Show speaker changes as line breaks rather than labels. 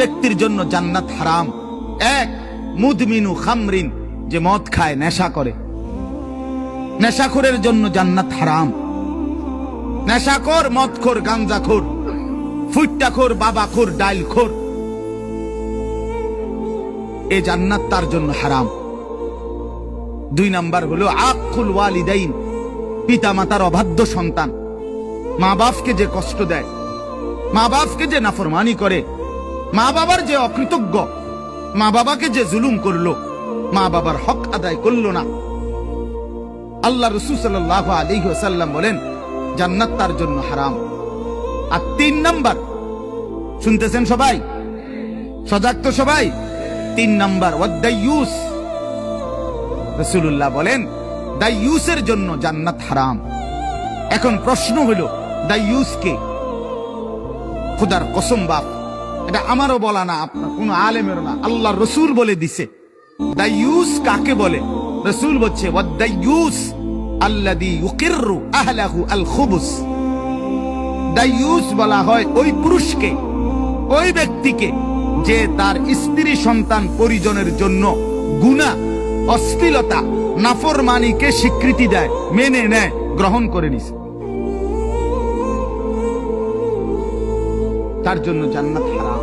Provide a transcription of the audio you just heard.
ব্যক্তির জন্য জান্নাত হারাম। এক, মুদমিনু খামরিন, যে মদ খায়, নেশা করে, নেশাখোরের জন্য জান্নাত হারাম। নেশাখোর, মদখোর, গাঞ্জাখোর, ফুট্টাখোর, বাবাখোর, ডাইলখোর, এ জান্নাত তার জন্য হারাম। দুই নাম্বার হলো আকুল ওয়ালিদাইন, পিতা মাতার অবাধ্য সন্তান, মা বাপকে যে কষ্ট দেয়, মা বাপকে যে নাফরমানি করে, মা বাবার যে অকৃতজ্ঞ, মা বাবাকে যে জুলুম করলো, মা বাবার হক আদায় করলো না। আল্লাহ রাসূল সাল্লাল্লাহু আলাইহি ওয়াসাল্লাম বলেন জান্নাত তার জন্য হারাম। আর তিন নাম্বার, শুনতেছেন সবাই? সজাগ তো সবাই? তিন নাম্বার ওয়াদাইয়ুস, রাসূলুল্লাহ বলেন দাইয়ুসের জন্য জান্নাত হারাম। এখন প্রশ্ন হলো দাইয়ুস কে? খোদার কসম বাপ, এটা আমারও বলা না, আপনার কোন আলেমেরও না, আল্লাহ রসুল বলে দিছে। দাইয়ুস কাকে বলে? রসুল বলছে ওয়াদাইয়ুস আল্লাযী ইউকিররু আহলাহু আল খুবুস। দাইয়ুস বলা হয় ওই পুরুষকে, ওই ব্যক্তিকে যে তার স্ত্রী সন্তান পরিজনের জন্য গুনাহ, অশ্লীলতা, নাফরমানিকে স্বীকৃতি দেয়, মেনে নেয়, গ্রহণ করে নিছে, তার জন্য জান্নাত হারাম।